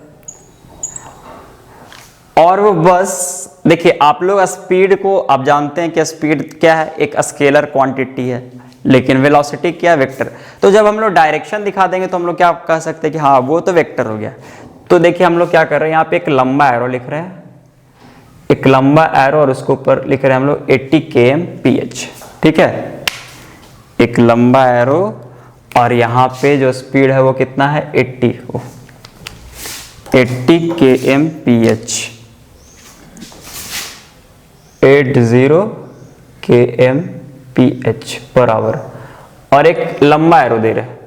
और वो बस देखिए, आप लोग स्पीड को आप जानते हैं कि स्पीड क्या है, एक स्केलर क्वांटिटी है, लेकिन वेलोसिटी क्या है, वेक्टर। तो जब हम लोग डायरेक्शन दिखा देंगे तो हम लोग क्या कह सकते हैं कि हाँ वो तो वेक्टर हो गया। तो देखिए हम लोग क्या कर रहे हैं, यहाँ पे एक लंबा एरो लिख रहे हैं, एक लंबा एरो, और उसके ऊपर लिख रहे हैं हम लोग 80 kmph, ठीक है, एक लंबा एरो, और यहाँ पे जो स्पीड है वो कितना है 80 kmph, 80 kmph पर आवर, और एक लंबा एरो दे रहे हैं।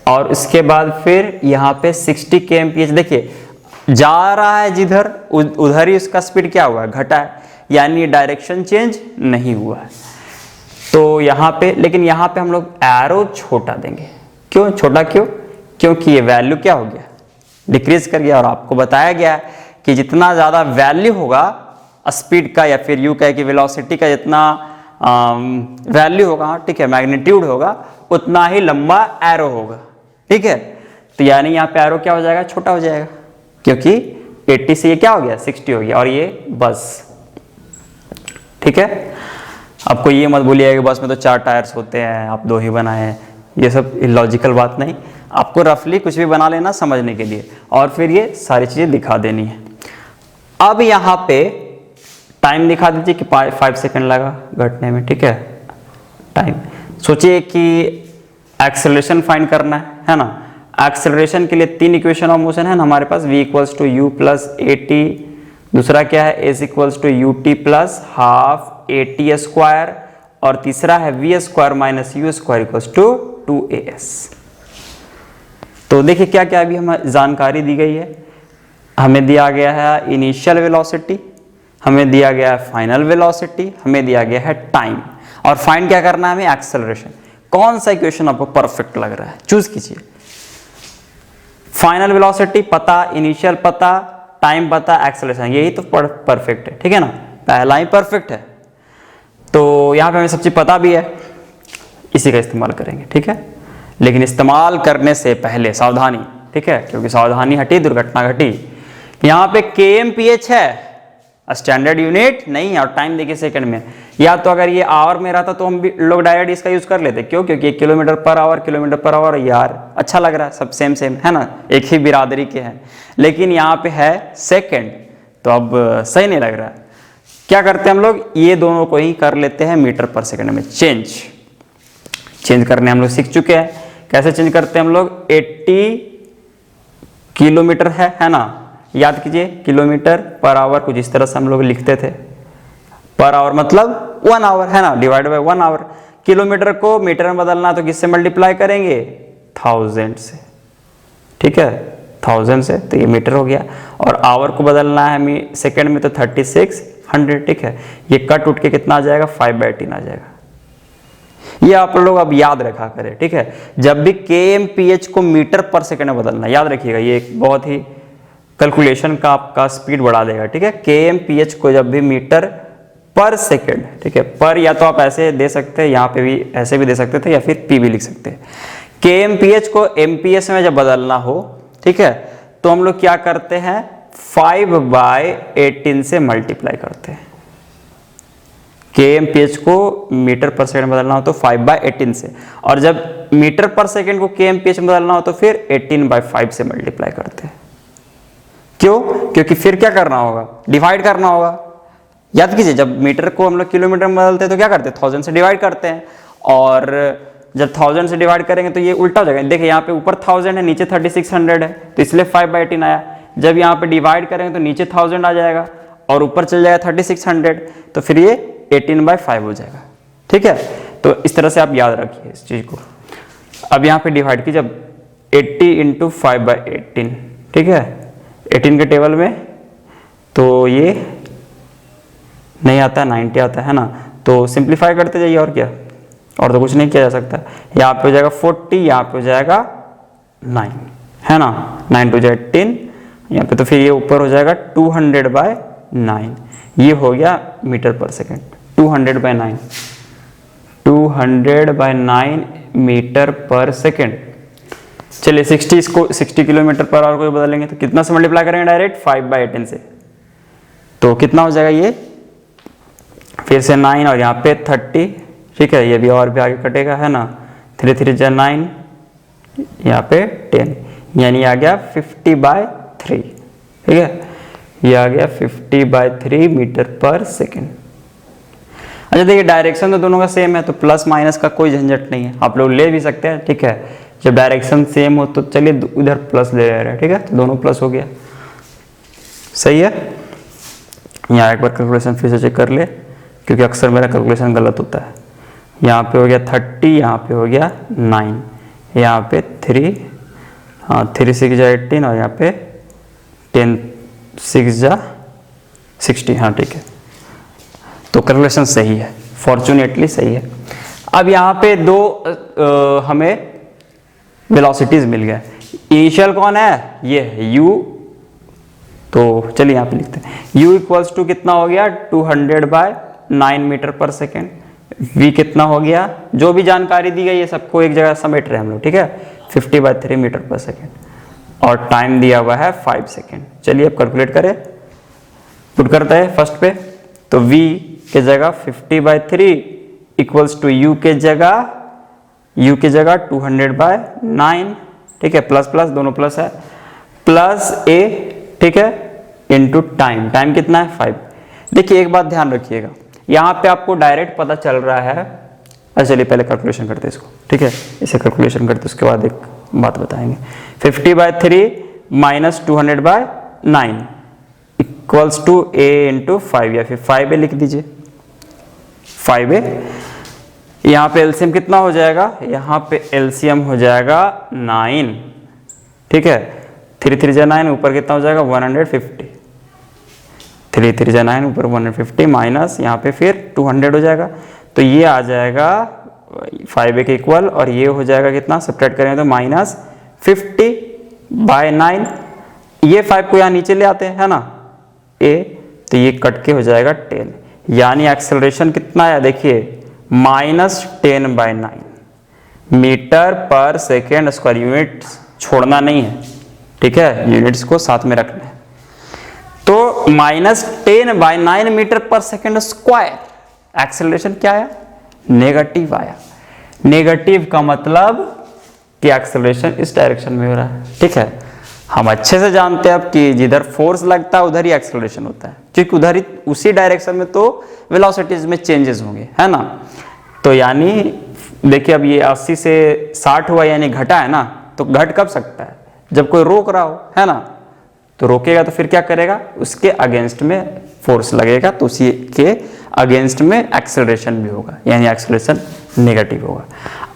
और इसके बाद फिर यहाँ पे 60 kmph, देखिए जा रहा है जिधर उधर ही उसका स्पीड क्या हुआ है, घटा है, यानी डायरेक्शन चेंज नहीं हुआ है। तो यहाँ पे, लेकिन यहाँ पे हम लोग एरो छोटा देंगे। क्यों छोटा, क्यों? क्योंकि ये वैल्यू क्या हो गया, डिक्रीज कर गया। और आपको बताया गया है कि जितना ज़्यादा वैल्यू होगा स्पीड का, या फिर यूँ कहे कि वेलोसिटी का जितना वैल्यू होगा, ठीक है, मैग्नीट्यूड होगा, उतना ही लंबा एरो होगा, ठीक है। तो यानी यहाँ पे एरो क्या हो जाएगा, छोटा हो जाएगा, क्योंकि 80 से ये क्या हो गया 60 हो गया। और ये बस, ठीक है। आपको ये मत बोलिएगा कि बस में तो 4 टायर्स होते हैं, आप 2 ही बनाए हैं, ये सब इलॉजिकल बात नहीं। आपको रफली कुछ भी बना लेना समझने के लिए, और फिर ये सारी चीज़ें दिखा देनी है। अब यहाँ पे टाइम दिखा दीजिए कि 5 सेकंड लगा घटने में, ठीक है, टाइम। सोचिए कि एक्सेलरेशन फाइंड करना है ना। एक्सेलरेशन के लिए 3 इक्वेशन ऑफ मोशन है ना हमारे पास, v = u + at, दूसरा क्या है s = ut + ½ at², और तीसरा है v² - u² = 2as। तो देखिए क्या क्या अभी हमें जानकारी दी गई है। हमें दिया गया है इनिशियल वेलोसिटी, हमें दिया गया है फाइनल वेलोसिटी, हमें दिया गया है टाइम, और फाइंड क्या करना है हमें, एक्सेलरेशन। कौन सा इक्वेशन आपको परफेक्ट लग रहा है, चूज कीजिए। फाइनल वेलोसिटी पता, इनिशियल पता, टाइम पता, एक्सेलरेशन, यही तो परफेक्ट है, ठीक है ना, पहला ही परफेक्ट है। तो यहाँ पे हमें सब चीज पता भी है, इसी का इस्तेमाल करेंगे, ठीक है। लेकिन इस्तेमाल करने से पहले सावधानी, ठीक है, क्योंकि सावधानी हटी दुर्घटना घटी। यहाँ पे kmph है, स्टैंडर्ड यूनिट नहीं है, और टाइम देखिए सेकंड में। या तो अगर ये आवर में रहता तो हम भी लोग डायरेक्ट इसका यूज कर लेते। क्यों? क्योंकि किलोमीटर पर आवर यार अच्छा लग रहा है, सब सेम है ना, एक ही बिरादरी के हैं। लेकिन यहाँ पे है सेकंड, तो अब सही नहीं लग रहा है। क्या करते हैं हम लोग, ये दोनों को ही कर लेते हैं मीटर पर सेकंड में चेंज करने हम लोग सीख चुके हैं। कैसे चेंज करते हैं हम लोग, 80 किलोमीटर है ना, याद कीजिए किलोमीटर पर आवर कुछ इस तरह से हम लोग लिखते थे। पर आवर मतलब 1 आवर है ना, डिवाइड बाय 1 आवर। किलोमीटर को मीटर में बदलना तो किससे मल्टीप्लाई करेंगे, 1000 से, ठीक है, 1000 से, तो ये मीटर हो गया। और आवर को बदलना है सेकंड में तो 3600, ठीक है। ये कट उठ के कितना आ जाएगा, 5/18 आ जाएगा। ये आप लोग अब याद रखा करें, ठीक है। जब भी kmph को मीटर पर सेकंड में बदलना, याद रखिएगा, ये एक बहुत ही कैलकुलेशन का आपका स्पीड बढ़ा देगा, ठीक है। kmph को जब भी मीटर पर सेकंड, ठीक है, पर या तो आप ऐसे दे सकते हैं, यहाँ पे भी ऐसे भी दे सकते थे, या फिर p भी लिख सकते हैं। kmph को mps में जब बदलना हो, ठीक है, तो हम लोग क्या करते हैं, 5/18 से मल्टीप्लाई करते हैं। kmph को मीटर पर सेकंड बदलना हो तो 5/18 से, और जब मीटर पर सेकंड को kmph में बदलना हो तो फिर 18/5 से मल्टीप्लाई करते हैं। क्यों? क्योंकि फिर क्या करना होगा, डिवाइड करना होगा। याद कीजिए, जब मीटर को हम लोग किलोमीटर में बदलते हैं तो क्या करते हैं, 1000 से डिवाइड करते हैं, और जब 1000 से डिवाइड करेंगे तो ये उल्टा हो जाएगा। देखिए यहाँ पे ऊपर 1000 है, नीचे 3600 है, तो इसलिए 5/18 आया। जब यहाँ पे डिवाइड करेंगे तो नीचे 1000 आ जाएगा और ऊपर चल जाएगा 3600, तो फिर ये 18/5 हो जाएगा, ठीक है। तो इस तरह से आप याद रखिए इस चीज को। अब यहाँ पे डिवाइड कीजिए, जब 80 × 5/18, ठीक है, 18 के टेबल में तो ये नहीं आता, 90 आता है ना, तो सिंप्लीफाई करते जाइए, और क्या, और तो कुछ नहीं किया जा सकता। यहाँ पे हो जाएगा 40, यहाँ पे हो जाएगा 9, है ना, 9 × 2 = 18, यहाँ पे, तो फिर ये ऊपर हो जाएगा 200/9, ये हो गया मीटर पर सेकेंड। 200/9, 200/9 मीटर पर सेकेंड। चलिए 60 इसको 60 किलोमीटर पर आवर को बदलेंगे तो कितना से मल्टीप्लाई करेंगे डायरेक्ट 5/10 से, तो कितना हो जाएगा ये, फिर से 9 और यहाँ पे 30, ठीक है, ये भी और भी आगे कटेगा है ना, 3 3 जा 9, यहाँ पे 10, यानी आ गया 50/3, ठीक है, ये आ गया 50/3 मीटर पर सेकेंड। अच्छा देखिए डायरेक्शन तो दोनों का सेम है, तो प्लस माइनस का कोई झंझट नहीं है, आप लोग ले भी सकते हैं, ठीक है, जब डायरेक्शन सेम हो तो चलिए उधर प्लस ले रहे हैं, ठीक है, तो दोनों प्लस हो गया, सही है। यहाँ एक बार कैलकुलेशन फिर से चेक कर ले, क्योंकि अक्सर मेरा कैलकुलेशन गलत होता है। यहाँ पे हो गया 30, यहाँ पे हो गया 9, यहाँ पे 3, हाँ 3 6 जा 18 और यहाँ पे 10 6 जा 60, हाँ ठीक है, तो कैलकुलेशन सही है, फॉर्चुनेटली सही है। अब यहाँ पे दो हमें वेलोसिटीज मिल गया, इनिशियल कौन है, ये है u, तो चलिए यहाँ पे लिखते हैं u इक्वल्स टू कितना हो गया 200/9 मीटर पर सेकेंड, v कितना हो गया, जो भी जानकारी दी गई है सबको एक जगह समेट रहे हैं हम लोग, ठीक है, 50/3 मीटर पर सेकेंड, और टाइम दिया हुआ है 5 सेकेंड। चलिए अब कैलकुलेट करें, पुट करते हैं फर्स्ट पे, तो v के जगह 50/3 इक्वल्स टू u के जगह 200/9, ठीक है, प्लस प्लस दोनों प्लस है, प्लस a, ठीक है, इनटू टाइम, टाइम कितना है 5। देखिए एक बात ध्यान रखिएगा, यहाँ पे आपको डायरेक्ट पता चल रहा है, अच्छा चलिए पहले कैलकुलेशन करते हैं इसको, ठीक है, इसे कैलकुलेशन करते उसके बाद एक बात बताएंगे। 50/3 minus 200/9 equals to a into 5, या फिर 5a लिख दीजिए, 5a। यहाँ पे एलसीएम कितना हो जाएगा, यहाँ पे एलसीएम हो जाएगा 9, ठीक है, 3 3 जा 9, ऊपर कितना हो जाएगा 150, 3 3 जा 9, ऊपर 150 माइनस यहाँ पे फिर 200 हो जाएगा, तो ये आ जाएगा 5a के इक्वल, और ये हो जाएगा कितना, सब्ट्रैक्ट करें तो -50/9, ये 5 को यहाँ नीचे ले आते हैं है ना a, तो ये कट के हो जाएगा 10, यानी एक्सेलरेशन कितना है देखिए -10/9 मीटर पर सेकेंड स्क्वायर, यूनिट छोड़ना नहीं है, ठीक है, यूनिट्स को साथ में रखना है, तो -10/9 मीटर पर सेकेंड स्क्वायर, एक्सेलरेशन क्या आया, नेगेटिव आया। नेगेटिव का मतलब कि एक्सेलरेशन इस डायरेक्शन में हो रहा है, ठीक है, हम अच्छे से जानते हैं अब कि जिधर फोर्स लगता है उधर ही एक्सेलरेशन होता है, क्योंकि उधर ही उसी डायरेक्शन में तो वेलोसिटीज में चेंजेस होंगे, है ना, तो यानी देखिए अब ये 80 से 60 हुआ, यानी घटा है ना, तो घट कब सकता है, जब कोई रोक रहा हो, है ना, तो रोकेगा तो फिर क्या करेगा, उसके अगेंस्ट में फोर्स लगेगा, तो उसी के अगेंस्ट में एक्सेलरेशन भी होगा, यानी एक्सेलरेशन नेगेटिव होगा।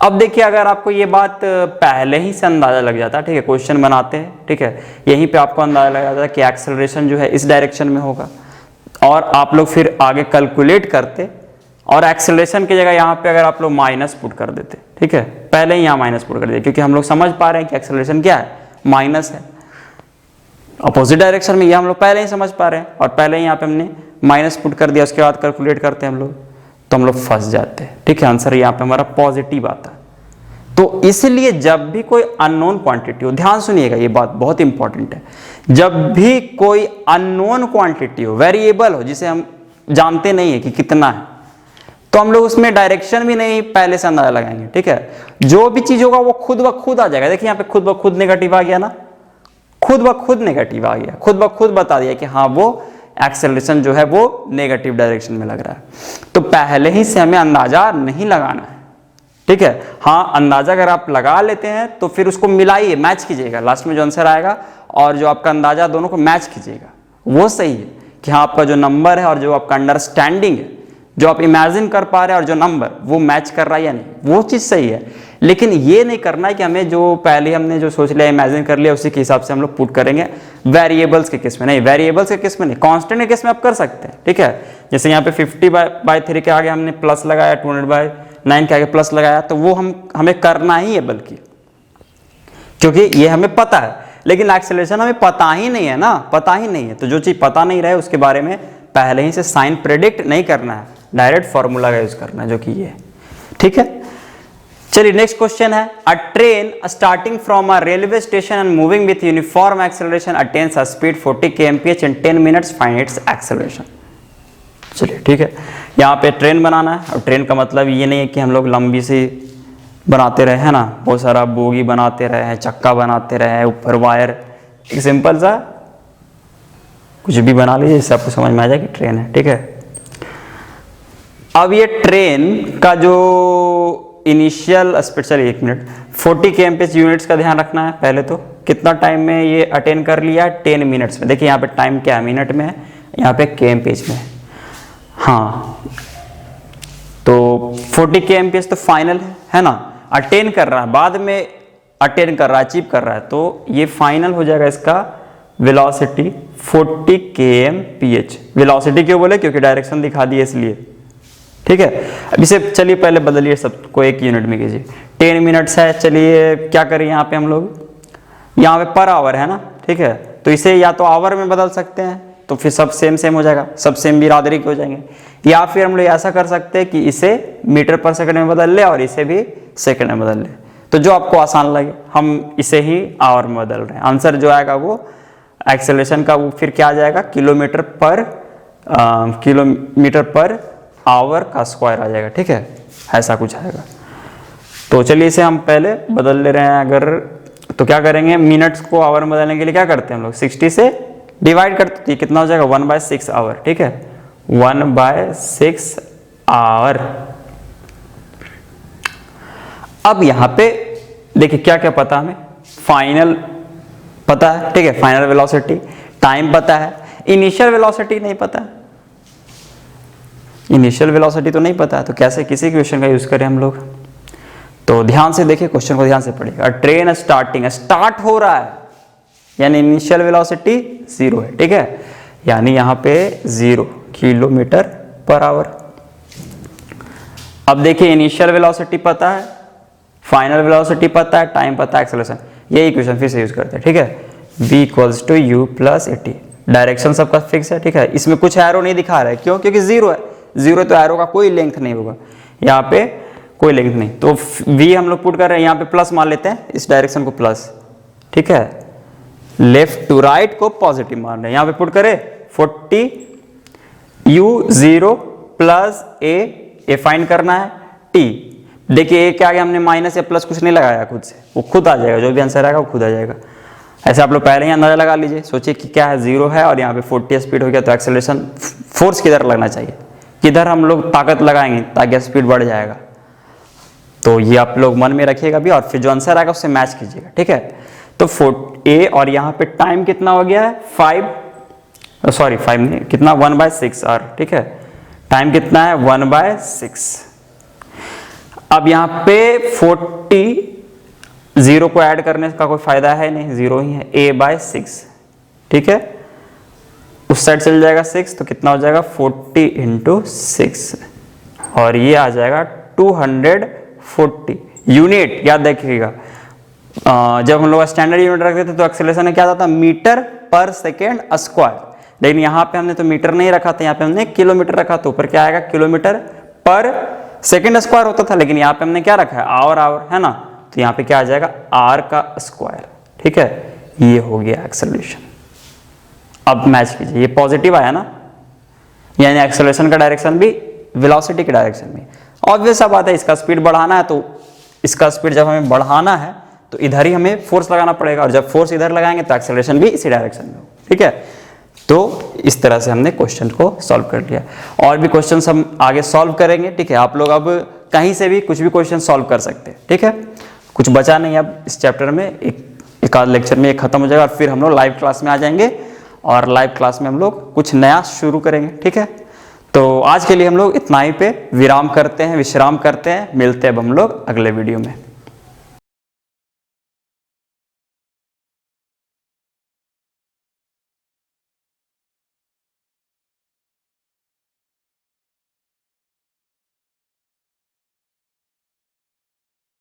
अब देखिए अगर आपको ये बात पहले ही से अंदाजा लग जाता है, ठीक है, क्वेश्चन बनाते हैं, ठीक है, यहीं पे आपको अंदाजा लग जाता है कि एक्सेलरेशन जो है इस डायरेक्शन में होगा, और आप लोग फिर आगे कैलकुलेट करते, और एक्सेलरेशन की जगह यहाँ पे अगर आप लोग माइनस पुट कर देते, ठीक है, पहले ही यहाँ माइनस पुट कर देते, क्योंकि हम लोग समझ पा रहे हैं कि एक्सेलरेशन क्या है, माइनस है, अपोजिट डायरेक्शन में, ये हम लोग पहले ही समझ पा रहे हैं, और पहले ही यहाँ पे हमने माइनस पुट कर दिया, उसके बाद कैलकुलेट करते हैं हम लोग, तो हम लोग फंस जाते हैं, ठीक है, आंसर यहाँ पे हमारा पॉजिटिव आता है। तो इसलिए जब भी कोई अननोन क्वांटिटी हो, ध्यान सुनिएगा ये बात बहुत इंपॉर्टेंट है, जब भी कोई अननोन क्वांटिटी हो, वेरिएबल हो, जिसे हम जानते नहीं है कि कितना है, तो हम लोग उसमें डायरेक्शन भी नहीं पहले से अंदाजा लगाएंगे, ठीक है, जो भी चीज होगा वो खुद ब खुद आ जाएगा। देखिए यहाँ पे खुद ब खुद नेगेटिव आ गया ना, खुद ब खुद नेगेटिव आ गया, खुद ब खुद बता दिया कि हाँ वो एक्सेलरेशन जो है वो नेगेटिव डायरेक्शन में लग रहा है, तो पहले ही से हमें अंदाजा नहीं लगाना है, ठीक है। हाँ अंदाजा अगर आप लगा लेते हैं तो फिर उसको मिलाइए, मैच कीजिएगा, लास्ट में जो आंसर आएगा और जो आपका अंदाजा दोनों को मैच कीजिएगा, वो सही है कि हाँ आपका जो नंबर है और जो आपका अंडरस्टैंडिंग है, जो आप इमेजिन कर पा रहे हैं और जो नंबर वो मैच कर रहा है या नहीं, वो चीज़ सही है। लेकिन ये नहीं करना है कि हमें जो पहले हमने जो सोच लिया, इमेजिन कर लिया, उसी के हिसाब से हम लोग पुट करेंगे वेरिएबल्स के केस में नहीं, वेरिएबल्स के केस में नहीं, कांस्टेंट के केस में आप कर सकते हैं, ठीक है। जैसे यहाँ पे 50/3 के आगे हमने प्लस लगाया, 200/9 के आगे प्लस लगाया, तो वो हमें करना ही है, बल्कि क्योंकि ये हमें पता है। लेकिन एक्सेलरेशन हमें पता ही नहीं है ना, पता ही नहीं है। तो जो चीज़ पता नहीं रहे उसके बारे में पहले ही से साइन प्रेडिक्ट नहीं करना है, डायरेक्ट फॉर्मूला का यूज करना है, जो कि ये है। ठीक है, चलिए नेक्स्ट क्वेश्चन है, अ train starting from a railway station and moving with uniform acceleration attains a speed 40 kmph in 10 minutes, find its acceleration. चलिए ठीक है, यहाँ पे ट्रेन बनाना है, और ट्रेन का मतलब ये नहीं है कि हम लोग लंबी सी बनाते रहे हैं ना, बहुत सारा बोगी बनाते रहे हैं, चक्का बनाते रहे हैं, ऊपर वायर, एक सिंपल सा कुछ भी बना लीजिए जिससे आपको समझ में आ जाए कि ट्रेन है। ठीक है, अब ये ट्रेन का जो इनिशियल स्पीड, चलिए 1 मिनट, 40 kmph यूनिट्स का ध्यान रखना है। पहले तो कितना टाइम में ये अटेन कर लिया, 10 मिनट्स में। देखिए यहाँ पे टाइम क्या है, मिनट में है, यहाँ पे kmph में। हाँ, तो 40 kmph तो फाइनल है ना, अटेन कर रहा है, बाद में अटेन कर रहा है, अचीव कर रहा है, तो ये फाइनल हो जाएगा इसका वेलोसिटी 40 kmph। वेलोसिटी क्यों बोले, क्योंकि डायरेक्शन दिखा दी है इसलिए। ठीक है, अब इसे चलिए पहले बदलिए, सबको 1 यूनिट में कीजिए। 10 मिनट्स है, चलिए क्या करें यहाँ पे हम लोग, यहाँ पे पर आवर है ना। ठीक है, तो इसे या तो आवर में बदल सकते हैं, तो फिर सब सेम सेम हो जाएगा, सब सेम बिरादरी के हो जाएंगे, या फिर हम लोग ऐसा कर सकते हैं कि इसे मीटर पर सेकंड में बदल ले और इसे भी सेकंड में बदल ले, तो जो आपको आसान लगे। हम इसे ही आवर में बदल रहे हैं, आंसर जो आएगा वो एक्सेलरेशन का वो फिर क्या आ जाएगा, किलोमीटर पर आवर का स्क्वायर आ जाएगा। ठीक है, ऐसा कुछ आएगा। तो चलिए इसे हम पहले बदल ले रहे हैं, अगर तो क्या करेंगे, मिनट्स को आवर में बदलने के लिए क्या करते हैं हम लोग, 60 से डिवाइड करते हैं, कितना हो जाएगा 1/6 आवर। ठीक है, 1/6 आवर। अब यहां पे देखिए क्या क्या पता हमें, फाइनल पता है। ठीक है, फाइनल वेलोसिटी, टाइम पता है, इनिशियल वेलोसिटी नहीं पता है, इनिशियल वेलोसिटी तो नहीं पता है, तो कैसे किसी क्वेश्चन का यूज करें हम लोग। तो ध्यान से देखिए, क्वेश्चन को ध्यान से पढ़िएगा। ट्रेन स्टार्टिंग, स्टार्ट हो रहा है, यानी इनिशियल वेलोसिटी 0 है। ठीक है, यानी यहां पे 0 किलोमीटर पर आवर। अब देखिए इनिशियल वेलोसिटी पता है, फाइनल वेलोसिटी पता है, टाइम पता है, एक्सेलरेशन। ये इक्वेशन फिर से यूज करते हैं। ठीक है, v = u + at, डायरेक्शन सबका फिक्स है। ठीक है, इसमें कुछ एरो नहीं दिखा रहा है, क्यों, क्योंकि 0 है, 0 तो एरो का कोई लेंथ नहीं होगा, यहाँ पे कोई लेंथ नहीं, तो v हम लोग पुट कर रहे हैं, यहाँ पे प्लस मान लेते हैं, इस डायरेक्शन को प्लस। ठीक है, लेफ्ट टू राइट को पॉजिटिव मान रहे हैं, यहाँ पे पुट करें 40 u0 + a फाइंड करना है, t। देखिए a क्या आ गया, हमने माइनस या प्लस कुछ नहीं लगाया खुद से, वो खुद आ जाएगा, जो भी आंसर आएगा वो खुद आ जाएगा। ऐसे आप लोग पहले ही अंदाजा लगा लीजिए, सोचिए कि क्या है, 0 है और यहाँ पे 40 स्पीड हो गया, तो एक्सेलरेशन फोर्स किधर लगना चाहिए, किधर हम लोग ताकत लगाएंगे ताकि स्पीड बढ़ जाएगा। तो ये आप लोग मन में रखिएगा भी, और फिर जो आंसर आएगा उससे मैच कीजिएगा। ठीक है, तो a और यहाँ पे टाइम कितना हो गया है, 5 नहीं, कितना 1/6 आवर। ठीक है, टाइम कितना है 1/6। अब यहाँ पे 40, 0 को ऐड करने का कोई फायदा है नहीं, 0 ही है, a/6। ठीक है, उस साइड चल जाएगा 6, तो कितना हो जाएगा 40 × 6, और ये आ जाएगा 240 यूनिट। याद रखिएगा, जब हम लोग स्टैंडर्ड यूनिट रखते थे तो एक्सेलरेशन में क्या आता था, मीटर पर सेकेंड स्क्वायर, लेकिन यहाँ पे हमने तो मीटर नहीं रखा था, यहाँ पे हमने किलोमीटर रखा, तो ऊपर क्या आएगा, किलोमीटर पर सेकेंड स्क्वायर होता था, लेकिन यहाँ पे हमने क्या रखा है, आवर है ना, तो यहाँ पे क्या आ जाएगा, आर का स्क्वायर। ठीक है, ये हो गया एक्सेलरेशन। अब मैच कीजिए, ये पॉजिटिव आया ना, यानी एक्सेलरेशन का डायरेक्शन भी वेलोसिटी के डायरेक्शन में। ऑब्वियस सा बात है, इसका स्पीड बढ़ाना है, तो इसका स्पीड जब हमें बढ़ाना है तो इधर ही हमें फोर्स लगाना पड़ेगा, और जब फोर्स इधर लगाएंगे तो एक्सेलरेशन भी इसी डायरेक्शन में हो। ठीक है, तो इस तरह से हमने क्वेश्चन को सॉल्व कर लिया, और भी क्वेश्चन हम आगे सॉल्व करेंगे। ठीक है, आप लोग अब कहीं से भी कुछ भी क्वेश्चन सॉल्व कर सकते हैं। ठीक है, कुछ बचा नहीं अब इस चैप्टर में, एक आध लेक्चर में ये खत्म हो जाएगा, और फिर हम लोग लाइव क्लास में आ जाएंगे, और लाइव क्लास में हम लोग कुछ नया शुरू करेंगे। ठीक है, तो आज के लिए हम लोग इतना ही पे विश्राम करते हैं। मिलते हैं अब हम लोग अगले वीडियो में।